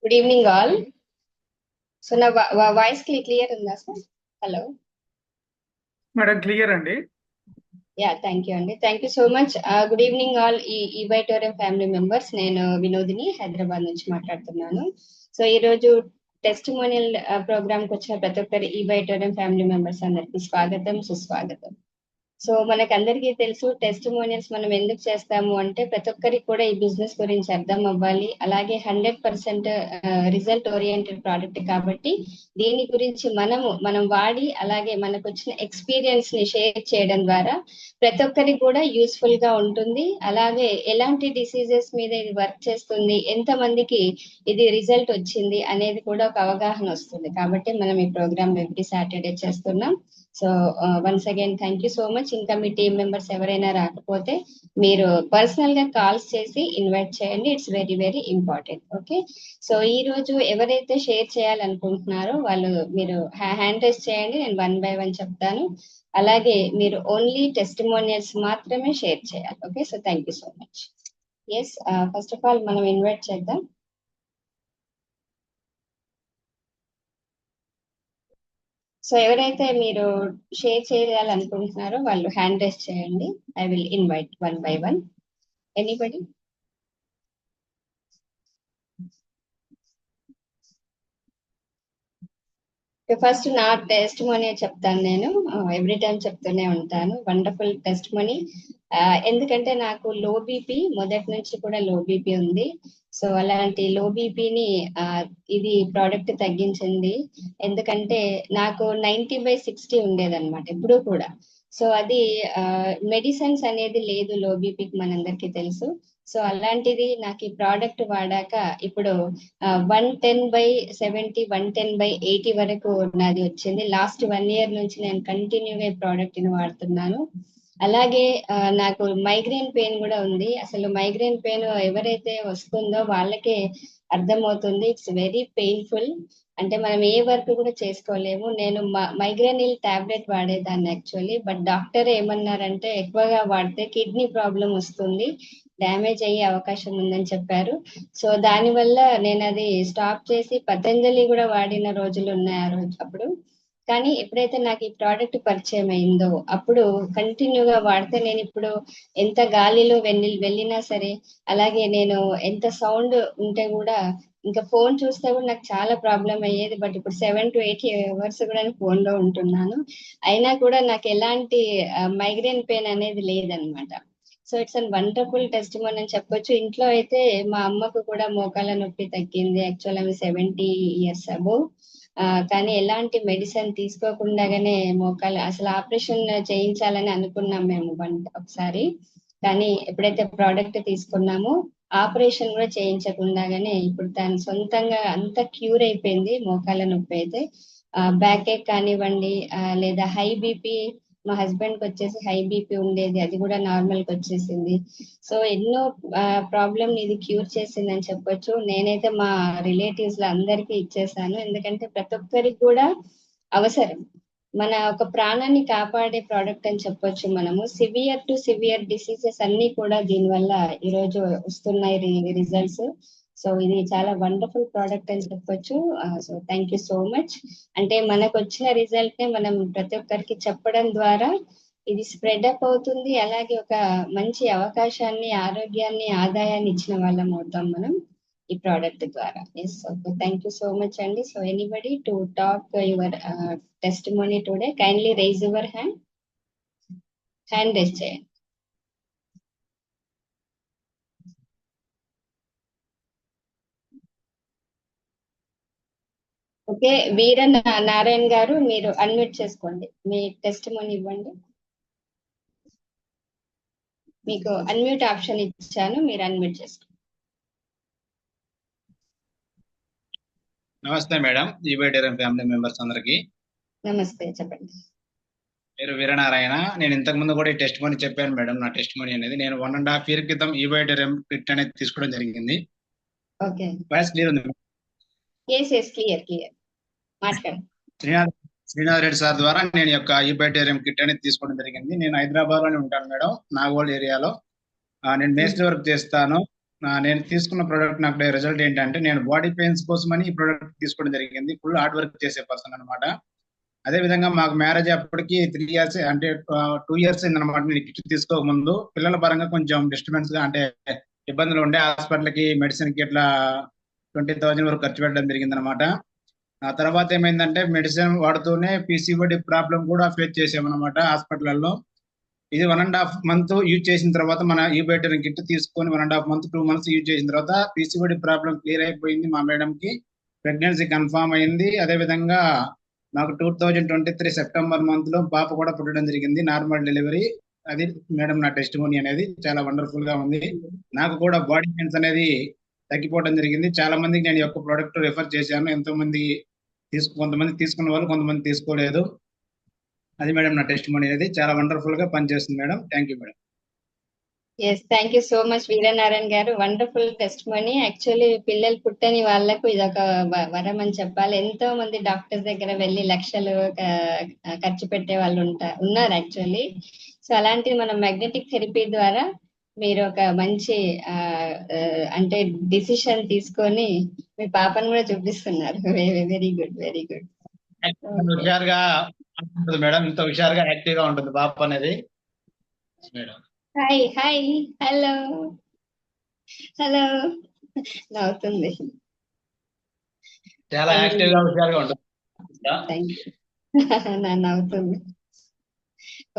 Good evening all. So నా voice clear ఉందా sir? Hello. Madam clear అండి. Yeah, thank you అండి. Thank you so much. Good evening all ఈ బైటోరియం family members. నేను వినోదిని హైదరాబాద్ నుంచి మాట్లాడుతున్నాను. సో ఈ రోజు టెస్టిమోనియల్ ప్రోగ్రామ్ కి వచ్చిన ప్రతి ఒక్కరి ఈ బైటోరియం ఫ్యామిలీ మెంబర్స్ అందరికి స్వాగతం, సుస్వాగతం. సో మనకందరికీ తెలుసు టెస్టిమోనియల్స్ మనం ఎందుకు చేస్తాము అంటే ప్రతి ఒక్కరికి కూడా ఈ బిజినెస్ గురించి అర్థం అవ్వాలి. అలాగే 100% రిజల్ట్ ఓరియంటెడ్ ప్రోడక్ట్ కాబట్టి దీని గురించి మనం వాడి అలాగే మనకు వచ్చిన ఎక్స్పీరియన్స్ ని షేర్ చేయడం ద్వారా ప్రతి ఒక్కరికి కూడా యూస్ఫుల్ గా ఉంటుంది. అలాగే ఎలాంటి డిసీజెస్ మీద ఇది వర్క్ చేస్తుంది, ఎంత మందికి ఇది రిజల్ట్ వచ్చింది అనేది కూడా ఒక అవగాహన వస్తుంది. కాబట్టి మనం ఈ ప్రోగ్రామ్ ఎవ్రీ సాటర్డే చేస్తున్నాం. So once again thank you so much. ఇంకా మీ టీం మెంబర్స్ ఎవరైనా రాకపోతే మీరు పర్సనల్ గా కాల్స్ చేసి ఇన్వైట్ చేయండి. It's very very important. Okay. So ఈ రోజు ఎవరైతే షేర్ చేయాలనుకుంటున్నారో వాళ్ళు మీరు హ్యాండ్ రైజ్ చేయండి, నేను 1 by 1 చెప్తాను. అలాగే మీరు ఓన్లీ టెస్టిమోనియల్స్ మాత్రమే షేర్ చేయాలి. Okay. So thank you so much. Yes, first of all మనం ఇన్వైట్ చేద్దాం. సో ఎవరైతే మీరు షేర్ చేయాలనుకుంటున్నారో వాళ్ళు హ్యాండ్ రైజ్ చేయండి. I will invite 1 by 1. Anybody? First నా టెస్ట్ మనీ చెప్తాను. నేను ఎవ్రీ టైం చెప్తూనే ఉంటాను, వండర్ఫుల్ టెస్ట్ మనీ. ఎందుకంటే నాకు లో బీపీ మొదటి నుంచి కూడా లో బీపీ ఉంది. సో అలాంటి లో బీపీని ఇది ప్రోడక్ట్ తగ్గించింది. ఎందుకంటే నాకు 90/60 ఉండేదన్నమాట ఎప్పుడూ కూడా. సో అది మెడిసిన్స్ అనేది లేదు లో బీపీకి, మనందరికీ తెలుసు. సో అలాంటిది నాకు ఈ ప్రోడక్ట్ వాడాక ఇప్పుడు 110/70, 110/80 వరకు నాది వచ్చింది. లాస్ట్ 1 year నుంచి నేను కంటిన్యూగా ఈ ప్రోడక్ట్ ని వాడుతున్నాను. అలాగే నాకు మైగ్రేన్ పెయిన్ కూడా ఉంది. అసలు మైగ్రేన్ పెయిన్ ఎవరైతే వస్తుందో వాళ్ళకే అర్థమవుతుంది. It's very painful. అంటే మనం ఏ వర్క్ కూడా చేసుకోలేము. నేను మైగ్రేనిల్ టాబ్లెట్ వాడేదాన్ని యాక్చువల్లీ, బట్ డాక్టర్ ఏమన్నారంటే ఎక్కువగా వాడితే కిడ్నీ ప్రాబ్లం వస్తుంది, డ్యామేజ్ అయ్యే అవకాశం ఉందని చెప్పారు. సో దానివల్ల నేను అది స్టాప్ చేసి పతంజలి కూడా వాడిన రోజులు ఉన్నాయి ఆ రోజు అప్పుడు. కానీ ఎప్పుడైతే నాకు ఈ ప్రోడక్ట్ పరిచయం అయిందో అప్పుడు కంటిన్యూగా వాడితే నేను ఇప్పుడు ఎంత గాలిలో వెళ్ళినా సరే, అలాగే నేను ఎంత సౌండ్ ఉంటే కూడా, ఇంకా ఫోన్ చూస్తే కూడా నాకు చాలా ప్రాబ్లం అయ్యేది. బట్ ఇప్పుడు 7 to 8 hours కూడా ఫోన్ లో ఉంటున్నాను. అయినా కూడా నాకు ఎలాంటి మైగ్రేన్ పెయిన్ అనేది లేదనమాట. So it's an wonderful testimony అని చెప్పొచ్చు. ఇంట్లో అయితే మా అమ్మకు కూడా మోకాళ్ళ నొప్పి తగ్గింది. యాక్చువల్ ఆమె 70 years అబోవ్. కానీ ఎలాంటి మెడిసిన్ తీసుకోకుండానే మోకాలు అసలు ఆపరేషన్ చేయించాలని అనుకున్నాం మేము ఒకసారి. కానీ ఎప్పుడైతే ప్రోడక్ట్ తీసుకున్నామో ఆపరేషన్ కూడా చేయించకుండానే ఇప్పుడు దాని సొంతంగా అంత క్యూర్ అయిపోయింది మోకాళ్ళ నొప్పి అయితే. బ్యాక్ ఏక్ కానివ్వండి, లేదా హై బీపీ, మా హస్బెండ్ కి వచ్చేసి హై బీపీ ఉండేది, అది కూడా నార్మల్ కి వచ్చేసింది. సో ఎన్నో ప్రాబ్లమ్ ఇది క్యూర్ చేసిందని చెప్పొచ్చు. నేనైతే మా రిలేటివ్స్ లో అందరికీ ఇచ్చేసాను, ఎందుకంటే ప్రతి ఒక్కరికి కూడా అవసరం. మన ఒక ప్రాణాన్ని కాపాడే ప్రోడక్ట్ అని చెప్పొచ్చు. మనము సివియర్ టు సివియర్ డిసీజెస్ అన్ని కూడా దీనివల్ల ఈరోజు వస్తున్నాయి రిజల్ట్స్. సో ఇది చాలా వండర్ఫుల్ ప్రోడక్ట్ అని చెప్పొచ్చు. So thank you so much. అంటే మనకు వచ్చిన రిజల్ట్ నే మనం ప్రతి ఒక్కరికి చెప్పడం ద్వారా ఇది స్ప్రెడ్ అప్ అవుతుంది. అలాగే ఒక మంచి అవకాశాన్ని, ఆరోగ్యాన్ని, ఆదాయాన్ని ఇచ్చిన వాళ్ళం అవుతాం మనం ఈ ప్రోడక్ట్ ద్వారా. Yes, okay, thank you so much అండి. So anybody to talk your testimony today, kindly raise your hand. Hand raise చేయండి. ఓకే, నారాయణ గారు మీరు అన్మ్యూట్ చేసుకోండి, మీ టెస్టిమోనీ ఇవ్వండి. మీకు అన్మ్యూట్ ఆప్షన్ ఇచ్చాను, మీరు అన్మ్యూట్ చేసుకోండి. నమస్తే మేడం, ఈబైటేరియం ఫ్యామిలీ మెంబర్స్ అందరికి నమస్తే, చెప్పండి. పేరు వీరనారాయణ. నేను ఇంతకు ముందు కూడా ఈ టెస్ట్ మనీ చెప్పాను మేడం. నా టెస్ట్ మనీ అనేది నేను 1.5 year క్రితం ఈబైటేరియం కిట్ అనేది తీసుకోవడం జరిగింది. ఓకే, వాయిస్ క్లియర్ ఉంది? క్లియర్ మాట్లాడండి. శ్రీనాథ్ రెడ్డి సార్ ద్వారా నేను యొక్క ఈబైటేరియం కిట్ అనేది తీసుకోవడం జరిగింది. నేను హైదరాబాద్ లోనే ఉంటాను మేడం, నాగోల్ ఏరియాలో. నేను మేస్త్రి వర్క్ చేస్తాను. నేను తీసుకున్న ప్రోడక్ట్ నాకు రిజల్ట్ ఏంటంటే నేను బాడీ పెయిన్స్ కోసమని ఈ ప్రోడక్ట్ తీసుకోవడం జరిగింది. ఫుల్ హార్డ్ వర్క్ చేసే పర్సన్ అనమాట. అదే విధంగా మాకు మ్యారేజ్ అప్పటికి 3 ఇయర్స్ అంటే 2 ఇయర్స్ అయిందనమాట. నేను కిట్ తీసుకోక ముందు పిల్లల పరంగా కొంచెం డిస్టర్బెన్స్ గా అంటే ఇబ్బందులు ఉండే హాస్పిటల్ కి మెడిసిన్ కి ఇట్లా 20,000 వరకు ఖర్చు పెట్టడం జరిగింది అనమాట. ఆ తర్వాత ఏమైందంటే మెడిసిన్ వాడుతూనే పీసీఓడి ప్రాబ్లం కూడా ఫేస్ చేసామన్నమాట హాస్పిటల్లో. ఇది 1.5 మంత్ యూజ్ చేసిన తర్వాత మన ఈ బెటర్ కిట్ తీసుకొని 1.5 మంత్ 2 మంత్స్ యూజ్ చేసిన తర్వాత పీసీఓడి ప్రాబ్లం క్లియర్ అయిపోయింది. మా మేడం కి ప్రెగ్నెన్సీ కన్ఫర్మ్ అయింది. అదే విధంగా నాకు 2023 సెప్టెంబర్ మంత్ లో పాప కూడా పుట్టడం జరిగింది, నార్మల్ డెలివరీ. అది మేడం నా టెస్టిమోనీ అనేది చాలా వండర్ఫుల్ గా ఉంది. నాకు కూడా బాడీ పెయిన్స్ అనేది తగ్గిపోవడం జరిగింది. చాలా మందికి నేను ఈ యొక్క ప్రోడక్ట్ రిఫర్ చేశాను. ఎంతో మంది కొంతమంది తీసుకున్న వాళ్ళు, కొంతమంది తీసుకోలేదు. అది మేడం నా టెస్టిమోనీ అనేది చాలా వండర్ఫుల్ గా పనిచేస్తుంది madam. Thank you madam. Yes, thank you so much Veeranarayana garu. Wonderful test money. Actually పిల్లలు పుట్టని వాళ్ళకు ఇదొక వరం అని చెప్పాలి. ఎంతో మంది డాక్టర్స్ దగ్గర వెళ్ళి లక్షలు ఖర్చు పెట్టే వాళ్ళు ఉన్నారు యాక్చువల్లీ. సో అలాంటిది మనం మ్యాగ్నెటిక్ థెరపీ ద్వారా మీరు ఒక మంచి అంటే డిసిషన్ తీసుకొని మీ పాపను కూడా చూపిస్తున్నారు. Very good, very good. హుషారుగా ఉంటుంది మేడం, ఇంత హుషారుగా యాక్టివ్ గా ఉంటుంది పాప అనేది madam. Hi hi, hello hello నవ్వుతుంది. చాలా యాక్టివ్ గా హుషారుగా ఉంటుంది. నన్ను నవ్వుతుంది.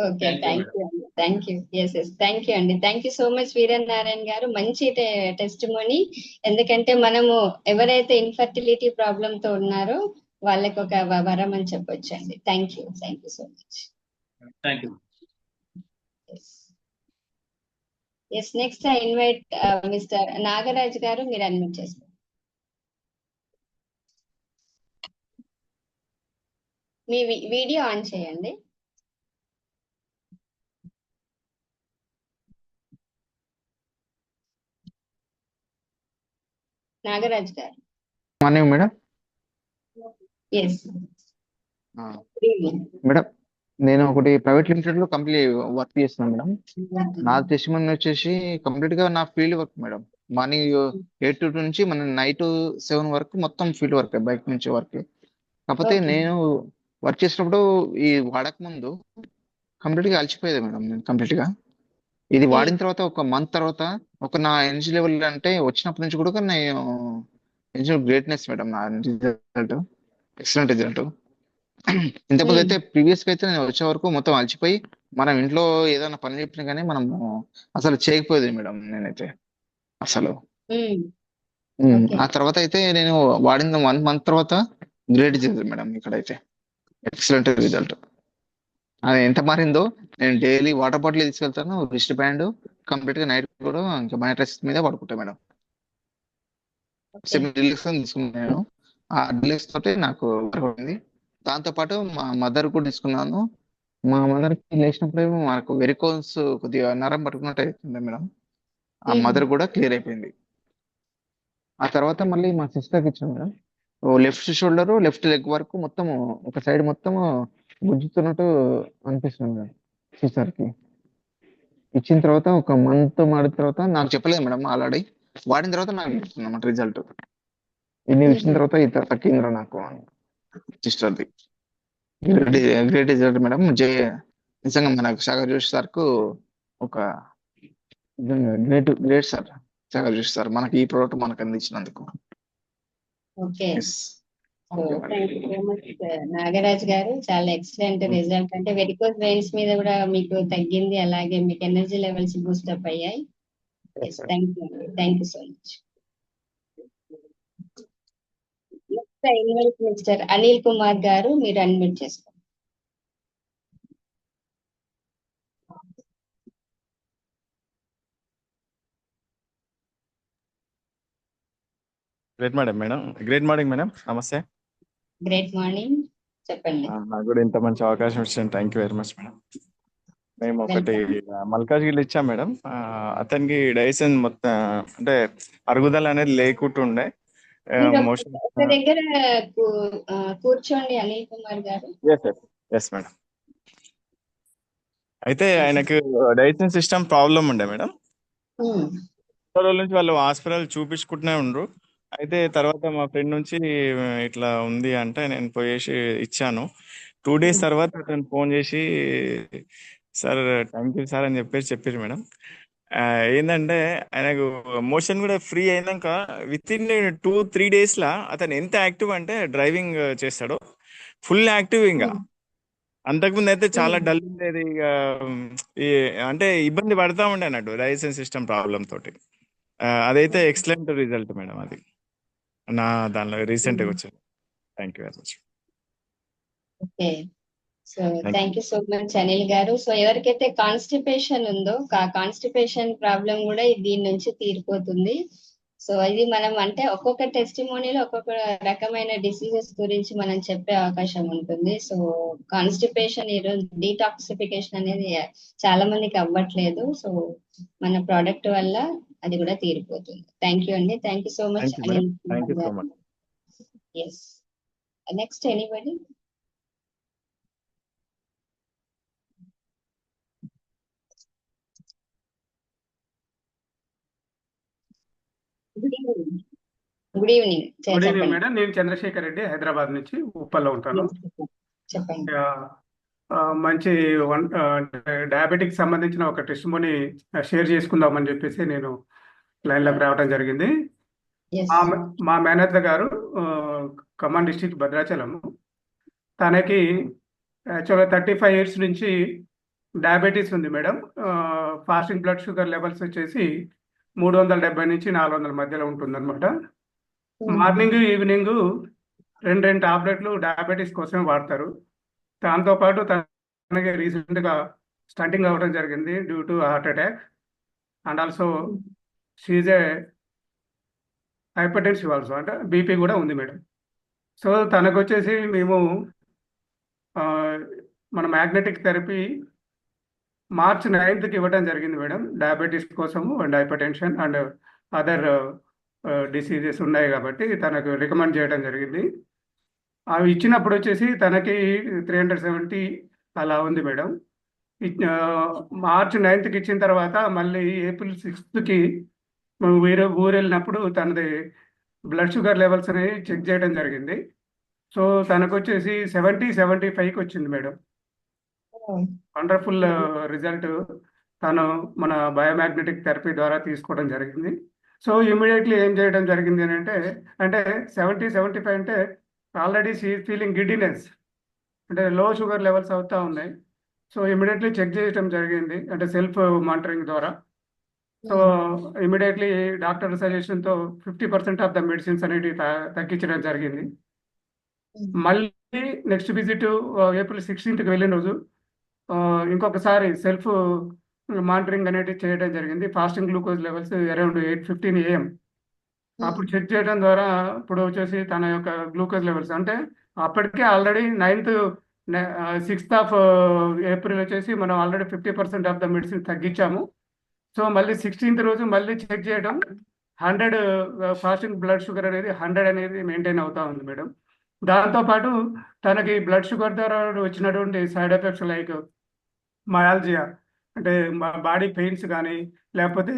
ఓకే, థ్యాంక్ యూ అండి. Thank you. Yes yes, thank you అండి. Thank you so much Veeranarayana garu. మంచి టెస్టిమోనీ. ఎందుకంటే మనము ఎవరైతే ఇన్ఫర్టిలిటీ ప్రాబ్లమ్ తో ఉన్నారో వాళ్ళకి ఒక వరం అని చెప్పొచ్చు అండి. Thank you so much. Thank you. Yes, next I invite mister Nagaraj garu, మీరు అన్మ్యూట్ చేసుకోండి. మీ వీడియో ఆన్ చేయండి. నాగరాజ్ గారు. Morning madam. ఎస్ మేడం, నేను ఒకటి ప్రైవేట్ లిమిటెడ్ లో కంప్లీట్ వర్క్ చేస్తున్నాను మేడం. నా టెస్టిమనీ వచ్చేసి కంప్లీట్ గా నా field work madam. Morning 8 to 2 నుంచి మన నైట్ 7 వరకు మొత్తం ఫీల్డ్ వర్క్, బైక్ నుంచి వర్క్. కాకపోతే నేను వర్క్ చేసినప్పుడు ఈ వాడక ముందు కంప్లీట్ గా అలసిపోయేది మేడం. నేను కంప్లీట్ గా ఇది వాడిన తర్వాత ఒక మంత్ తర్వాత ఒక నా ఎనర్జీ లెవెల్ అంటే వచ్చినప్పటి నుంచి కూడా నేను గ్రేట్నెస్ మేడం. నా రిజల్ట్ ఎక్సలెంట్ రిజల్ట్. ఇంతకుముందు అయితే ప్రీవియస్ గా అయితే నేను వచ్చే వరకు మొత్తం అలసిపోయి మనం ఇంట్లో ఏదైనా పని చెప్పినా కానీ మనం అసలు చేయకపోయేది మేడం నేనైతే అసలు. ఆ తర్వాత అయితే నేను వాడిన 1 month తర్వాత గ్రేట్ రిజల్ట్ మేడం. ఇక్కడైతే ఎక్సలెంట్ రిజల్ట్. అది ఎంత మారిందో, నేను డైలీ వాటర్ బాటిల్ తీసుకెళ్తాను, రిస్ట్ బ్యాండ్, కంప్లీట్ గా నైట్ కూడా ఇంకా మ్యాట్రెస్ మీద పడుకుంటా మేడం. సెమీ డిలక్స్ తీసుకున్నాను. ఆ డిలక్స్ తోటి నాకు ఉంది. దాంతో పాటు మా మదర్ కూడా తీసుకున్నాను. మా మదర్ కి లేచినప్పుడు మనకు వెరికోన్స్ కొద్దిగా నరం పట్టుకున్నట్టు అవుతుంది మేడం. ఆ మదర్ కూడా క్లియర్ అయిపోయింది. ఆ తర్వాత మళ్ళీ మా సిస్టర్కి ఇచ్చాను madam. Left shoulder, left leg వరకు మొత్తం ఒక సైడ్ మొత్తం గుంజుతున్నట్టు అనిపిస్తుంది మేడం. సిస్టర్కి ఇచ్చిన తర్వాత ఒక మంత్ మాడిన తర్వాత నాకు చెప్పలేదు మేడం, ఆల్రెడీ వాడిన తర్వాత నాకు ఇస్తుంది అన్నమాట రిజల్ట్. ఇన్ని ఇచ్చిన తర్వాత ఇంత తగ్గిందిరా నాకు సిస్టర్ది. Great result madam. నిజంగా మనకు సాగర్ జోషి సార్ కు ఒక great sir. Sagar Joshi sir మనకి ఈ ప్రోడక్ట్ మనకు అందించినందుకు. Okay, thank you so much Nagaraj garu. చాలా ఎక్సలెంట్ రిజల్ట్. అంటే వెరికోస్ వెయిన్స్ మీద కూడా మీకు తగ్గింది, అలాగే మీకు ఎనర్జీ లెవెల్స్ బూస్టప్ అయ్యాయి. థ్యాంక్ యూ అండి. Thank you so much. Next I invite mister Anil Kumar garu, మీరు అన్మ్యూట్ చేసుకోండి. Great morning madam. నమస్తే. గ్రేట్ మార్నింగ్, చెప్పండి. నాకు కూడా ఇంత మంచి అవకాశం ఇచ్చాను. Thank you very much madam. మేము ఒకటి మల్కాజ్గిరి ఇచ్చాం మేడం. అతనికి డైజెషన్ మొత్తం అంటే అరుగుదల అనేది లేకుంటుండే. మోషన్ ఒక దగ్గర కూర్చోండి అనిల్ కుమార్ గారు. Yes madam. అయితే ఆయనకు డైజెషన్ సిస్టమ్ ప్రాబ్లం ఉండే మేడం. రోజుల నుంచి వాళ్ళు హాస్పిటల్ చూపించుకుంటూనే ఉండ్రు. అయితే తర్వాత మా ఫ్రెండ్ నుంచి ఇట్లా ఉంది అంటే నేను పోయేసి ఇచ్చాను. 2 days తర్వాత అతను ఫోన్ చేసి సార్ థ్యాంక్ యూ సార్ అని చెప్పారు మేడం. ఏంటంటే ఆయనకు మోషన్ కూడా ఫ్రీ అయినాక విత్ ఇన్ 2-3 days లా అతను ఎంత యాక్టివ్ అంటే డ్రైవింగ్ చేస్తాడో ఫుల్ యాక్టివ్ ఇంకా. అంతకుముందు అయితే చాలా డల్ ఉండేది ఇక. ఉమ్, ఈ అంటే ఇబ్బంది పడతా ఉండే అన్నట్టు డైజెషన్ సిస్టమ్ ప్రాబ్లం తోటి. అదైతే ఎక్సలెంట్ రిజల్ట్ మేడం అది నా దానిలో రీసెంట్గా వచ్చింది. Thank you very much. Okay. So thank thank you so much Anil గారు. సో ఎవరికైతే కాన్స్టిపేషన్ ఉందో కాన్స్టిపేషన్ ప్రాబ్లం కూడా దీని నుంచి తీరిపోతుంది. సో ఇది మనం అంటే ఒక్కొక్క టెస్టిమోనీలో ఒక్కొక్క రకమైన డిసీజెస్ గురించి మనం చెప్పే అవకాశం ఉంటుంది. సో కాన్స్టిపేషన్ ఈరోజు డీటాక్సిఫికేషన్ అనేది చాలా మందికి అవ్వట్లేదు. సో మన ప్రోడక్ట్ వల్ల అది కూడా తీరిపోతుంది. థ్యాంక్ యూ అండి. Thank you so much you madam. Anil thank you so garu. Much. Yes. Next anybody? Good evening. Good evening. Good evening చెప్పండి. మేడం. నేను చంద్రశేఖర్ రెడ్డి, హైదరాబాద్ నుంచి ఉప్పల్లో ఉంటాను. చెప్పండి. మంచి డయాబెటిక్ సంబంధించిన ఒక టెస్టిమోని షేర్ చేసుకుందామని చెప్పేసి నేను లైన్లోకి రావడం జరిగింది. ఎస్. మా మేనేజర్ గారు ఖమ్మం డిస్టిక్ భద్రాచలం. తనకి యాక్చువల్గా 35 years నుంచి డయాబెటీస్ ఉంది madam. Fasting blood sugar levels వచ్చేసి 370 నుంచి 400 మధ్యలో ఉంటుందన్నమాట. మార్నింగ్ ఈవినింగ్ 2 టాబ్లెట్లు డయాబెటీస్ కోసమే వాడతారు. దాంతోపాటు తనకి రీసెంట్గా స్టంటింగ్ అవ్వడం జరిగింది due to heart attack. And also she's a hypertensive also, అంటే బీపీ కూడా ఉంది మేడం. సో తనకు వచ్చేసి మేము మన మ్యాగ్నెటిక్ థెరపీ March 9th ఇవ్వడం జరిగింది మేడం. డయాబెటీస్ కోసము and hyper tension and other diseases ఉన్నాయి కాబట్టి తనకు రికమెండ్ చేయడం జరిగింది. అవి ఇచ్చినప్పుడు వచ్చేసి తనకి 370 అలా ఉంది మేడం. March 9th ఇచ్చిన తర్వాత మళ్ళీ April 6th మేము వేరే ఊరు వెళ్ళినప్పుడు తనది బ్లడ్ షుగర్ లెవెల్స్ అనేవి చెక్ చేయడం జరిగింది. సో తనకు వచ్చేసి 75 వచ్చింది మేడం. వండర్ఫుల్ రిజల్ట్ తను మన బయోమాగ్నెటిక్ థెరపీ ద్వారా తీసుకోవడం జరిగింది. సో ఇమీడియట్లీ ఏం చేయడం జరిగింది అని అంటే 75 అంటే ఆల్రెడీ షీ ఫీలింగ్ గిడ్డినెస్, అంటే లో షుగర్ లెవెల్స్ అవుతూ ఉన్నాయి. సో ఇమీడియట్లీ చెక్ చేయడం జరిగింది, అంటే సెల్ఫ్ మానిటరింగ్ ద్వారా. సో ఇమీడియట్లీ డాక్టర్ సజెషన్తో 50% ఆఫ్ ద మెడిసిన్స్ అనేవి తగ్గించడం జరిగింది. మళ్ళీ నెక్స్ట్ విజిట్ April 16th వెళ్ళిన రోజు ఇంకొకసారి సెల్ఫ్ మానిటరింగ్ అనేది చేయడం జరిగింది. Fasting glucose levels around 8:15 AM. అప్పుడు చెక్ చేయడం ద్వారా ఇప్పుడు వచ్చేసి తన యొక్క గ్లూకోజ్ లెవెల్స్ అంటే అప్పటికే ఆల్రెడీ 6th of April వచ్చేసి మనం ఆల్రెడీ 50% ఆఫ్ ద మెడిసిన్ తగ్గించాము. సో మళ్ళీ 16th రోజు మళ్ళీ చెక్ చేయడం 100 ఫాస్టింగ్ బ్లడ్ షుగర్ అనేది 100 అనేది మెయింటైన్ అవుతా ఉంది మేడం. దాంతోపాటు తనకి బ్లడ్ షుగర్ ద్వారా వచ్చినటువంటి సైడ్ ఎఫెక్ట్స్ లైక్ మయాల్జియా, అంటే బాడీ పెయిన్స్ కానీ లేకపోతే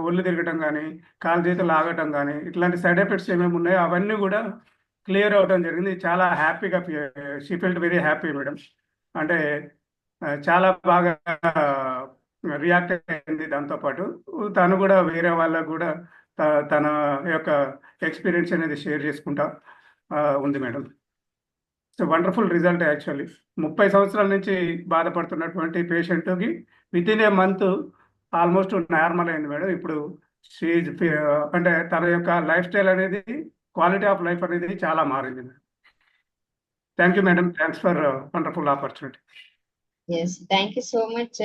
ఒళ్ళు తిరగటం కానీ కాలు చేతులు లాగటం కానీ ఇట్లాంటి సైడ్ ఎఫెక్ట్స్ ఏమేమి ఉన్నాయో అవన్నీ కూడా క్లియర్ అవడం జరిగింది. చాలా హ్యాపీగా she felt very happy madam. అంటే చాలా బాగా రియాక్ట్ అయింది. దాంతోపాటు తను కూడా వేరే వాళ్ళకు కూడా తన యొక్క ఎక్స్పీరియన్స్ అనేది షేర్ చేసుకుంటా ఉంది madam. So wonderful result actually. 30 సంవత్సరాల నుంచి బాధపడుతున్నటువంటి పేషెంట్కి within a month almost normal అయింది మేడం. ఇప్పుడు అంటే తన యొక్క లైఫ్ స్టైల్ అనేది, క్వాలిటీ ఆఫ్ లైఫ్ అనేది చాలా మారింది madam. Thank you madam. Thanks for wonderful opportunity. Yes. Thank you so much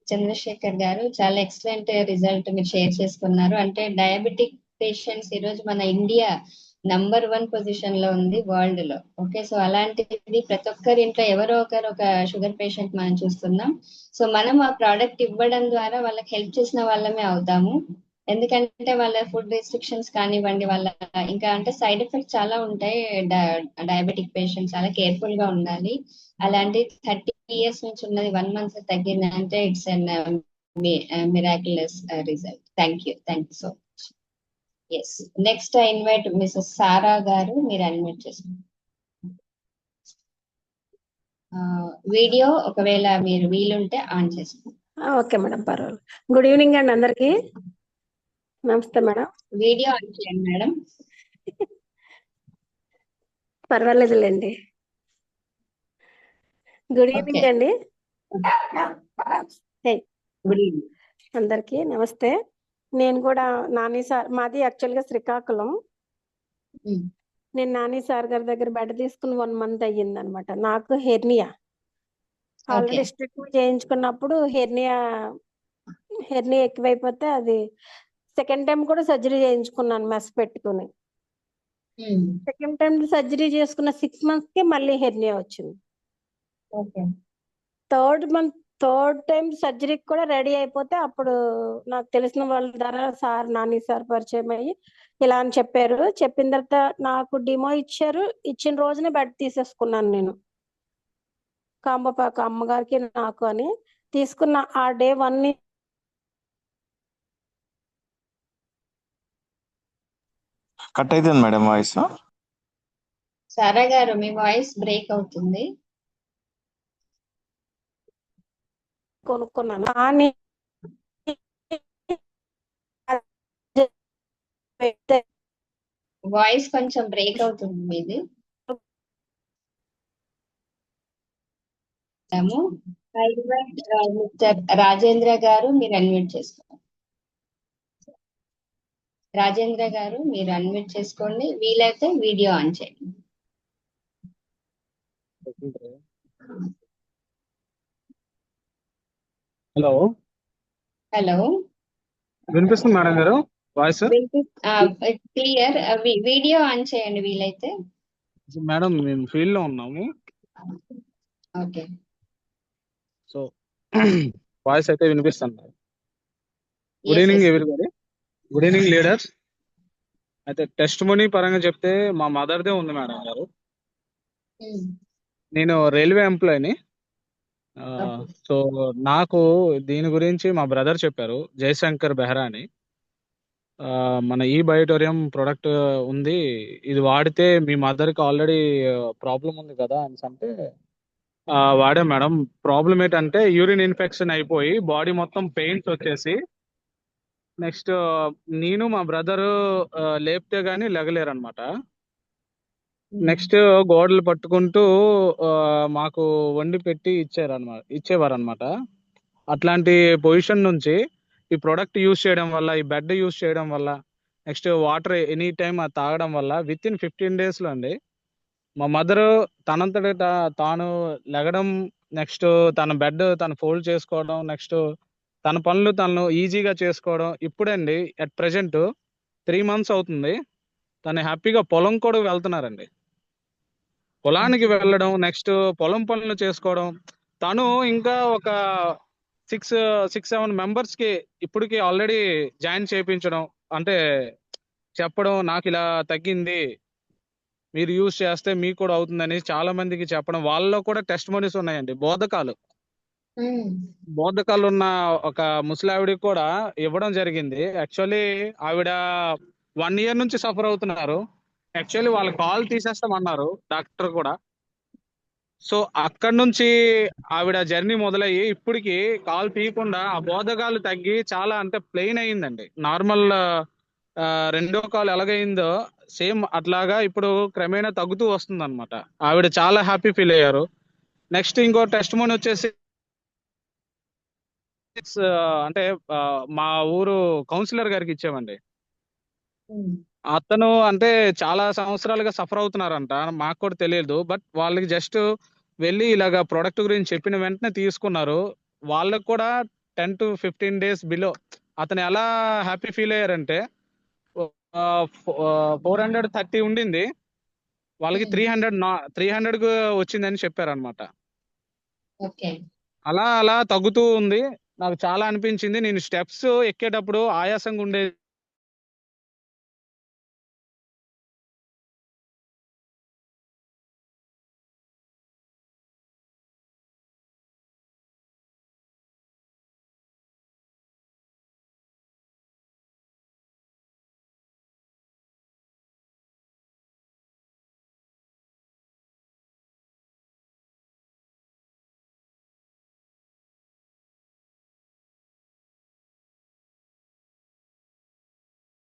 Chandrashekar garu. చాలా ఎక్సలెంట్ రిజల్ట్ మీరు షేర్ చేసుకున్నారు. అంటే డయాబెటిక్ పేషెంట్స్ ఈరోజు మన ఇండియా నంబర్ 1 పొజిషన్ లో ఉంది వరల్డ్ లో. ఓకే. సో అలాంటిది ప్రతి ఒక్కరి ఇంట్లో ఎవరో ఒకరు ఒక షుగర్ పేషెంట్ మనం చూస్తున్నాం. సో మనం ఆ ప్రోడక్ట్ ఇవ్వడం ద్వారా వాళ్ళకి హెల్ప్ చేసిన వాళ్ళమే అవుతాము. ఎందుకంటే వాళ్ళ ఫుడ్ రెస్ట్రిక్షన్స్ కానివ్వండి, వాళ్ళ ఇంకా అంటే సైడ్ ఎఫెక్ట్స్ చాలా ఉంటాయి. డయాబెటిక్ పేషెంట్స్ చాలా కేర్ఫుల్ గా ఉండాలి. అలాంటి 30 years నుంచి ఉన్నది 1 month తగ్గింది అంటే it's an miraculous result. Thank you so much. Yes, next I invite Mrs. Sara garu, మీరు అన్మ్యూట్ చేసుకోండి. వీడియో ఒకవేళ మీరు వీలుంటే ఆన్ చేసుకోండి. ఓకే మేడం, పర్వాలేదు. గుడ్ ఈవినింగ్ అండి అందరికి. నమస్తే మేడం. వీడియో ఆన్ చేయండి మేడం. పర్వాలేదులేండి. గుడ్ ఓకే, ఈవినింగ్ అండి గుడ్ ఈవినింగ్. అందరికి నమస్తే. నేను కూడా నాని సార్, మాది యాక్చువల్గా శ్రీకాకుళం. నేను నాని సార్ గారి దగ్గర బెడ్ తీసుకుని 1 month అయ్యింది అనమాట. నాకు హెర్నియా ఓకే, ఆల్రెడీ ట్రీట్మెంట్ చేయించుకున్నప్పుడు హెర్నియా ఎక్కువైపోతే అది సెకండ్ టైం కూడా సర్జరీ చేయించుకున్నాను మెస్ పెట్టుకుని. సెకండ్ టైం సర్జరీ చేసుకున్న 6 months కి మళ్ళీ హెర్నియా వచ్చింది. ఓకే, థర్డ్ టైం సర్జరీకి కూడా రెడీ అయిపోతే అప్పుడు నాకు తెలిసిన వాళ్ళ ద్వారా సార్ నాని సార్ పరిచయం అయ్యి ఇలా అని చెప్పారు. చెప్పిన తర్వాత నాకు డిమో ఇచ్చారు. ఇచ్చిన రోజునే బెడ్ తీసేసుకున్నాను నేను. కాంబపాక అమ్మగారికి నాకు అని తీసుకున్న ఆ డే 1 కట్ అవుతుంది మేడం వాయిస్. సారా గారు మీ వాయిస్ బ్రేక్ అవుతుంది. కొనుక్కున్నాను కానీ వాయిస్ కొంచెం బ్రేక్ అవుతుంది మీది. మిస్టర్ రాజేంద్ర గారు మీరు అన్మ్యూట్ చేసుకోండి. రాజేంద్ర గారు మీరు అన్మ్యూట్ చేసుకోండి, వీలైతే వీడియో ఆన్ చేయండి. హలో, హలో, వినిపిస్తుంది మేడం గారు వాయిస్? క్లియర్. వీడియో ఆన్ చేయండి వీలైతే. మేడం మేము ఫీల్డ్ లో ఉన్నాము, ఓకే. సో వాయిస్ అయితే వినిపిస్తుంది. Good Yes, evening yes. Everybody, good evening leaders. అయితే టెస్ట్ మనీ పరంగా చెప్తే మా మదర్దే ఉంది మేడం గారు. నేను రైల్వే ఎంప్లాయీని. Okay. సో నాకు దీని గురించి మా బ్రదర్ చెప్పారు, జయశంకర్ బెహ్రా అని. మన ఈ బయోటోరియం ప్రొడక్ట్ ఉంది, ఇది వాడితే మీ మదర్కి ఆల్రెడీ ప్రాబ్లం ఉంది కదా అని అంటే వాడే మేడం. ప్రాబ్లం ఏంటంటే యూరిన్ ఇన్ఫెక్షన్ అయిపోయి బాడీ మొత్తం పెయిన్స్ వచ్చేసి నెక్స్ట్ నేను మా బ్రదర్ లేపితే గానీ లెగలేరు అనమాట. నెక్స్ట్ గోడలు పట్టుకుంటూ మాకు వండి పెట్టి ఇచ్చేవారు అనమాట. అట్లాంటి పొజిషన్ నుంచి ఈ ప్రొడక్ట్ యూజ్ చేయడం వల్ల, ఈ బెడ్ యూజ్ చేయడం వల్ల, నెక్స్ట్ వాటర్ ఎనీ టైం అది తాగడం వల్ల విత్ ఇన్ 15 days లో అండి మా మదర్ తనంతట తాను లెగడం, నెక్స్ట్ తన బెడ్ తను ఫోల్డ్ చేసుకోవడం, నెక్స్ట్ తన పనులు తను ఈజీగా చేసుకోవడం. ఇప్పుడండి అట్ ప్రెజెంట్ 3 months అవుతుంది, తను హ్యాపీగా పొలం కూడా వెళ్తున్నారండి. పొలానికి వెళ్ళడం, నెక్స్ట్ పొలం పనులు చేసుకోవడం. తను ఇంకా ఒక 6-7 members కి ఇప్పటికి ఆల్రెడీ జాయిన్ చేయించడం, అంటే చెప్పడం నాకు ఇలా తగ్గింది, మీరు యూజ్ చేస్తే మీకు కూడా అవుతుందని చాలా మందికి చెప్పడం. వాళ్ళలో కూడా టెస్ట్ మనీస్ ఉన్నాయండి. బోధకాలు ఉన్న ఒక ముసలావిడికి కూడా ఇవ్వడం జరిగింది. యాక్చువల్లీ ఆవిడ 1 year నుంచి సఫర్ అవుతున్నారు. యాక్చువల్లీ వాళ్ళ కాల్ తీసేస్తామన్నారు డాక్టర్ కూడా. సో అక్కడ నుంచి ఆవిడ జర్నీ మొదలయ్యి ఇప్పటికి కాల్ తీయకుండా ఆ బోధకాలు తగ్గి చాలా అంటే ప్లెయిన్ అయ్యిందండి. నార్మల్ 2వ కాల్ ఎలాగైందో సేమ్ అట్లాగా ఇప్పుడు క్రమేణా తగ్గుతూ వస్తుంది అనమాట. ఆవిడ చాలా హ్యాపీ ఫీల్ అయ్యారు. నెక్స్ట్ ఇంకో టెస్ట్ మోన్ వచ్చేసి అంటే మా ఊరు కౌన్సిలర్ గారికి ఇచ్చామండి. అతను అంటే చాలా సంవత్సరాలుగా సఫర్ అవుతున్నారంట, మాకు కూడా తెలియదు. బట్ వాళ్ళకి జస్ట్ వెళ్ళి ఇలాగా ప్రోడక్ట్ గురించి చెప్పిన వెంటనే తీసుకున్నారు. వాళ్ళకు కూడా 10 to 15 days బిలో అతను ఎలా హ్యాపీ ఫీల్ అయ్యారంటే 430 ఉండింది, వాళ్ళకి 300 వచ్చిందని చెప్పారనమాట. అలా అలా తగ్గుతూ ఉంది. నాకు చాలా అనిపించింది. నేను స్టెప్స్ ఎక్కేటప్పుడు ఆయాసంగా ఉండేది.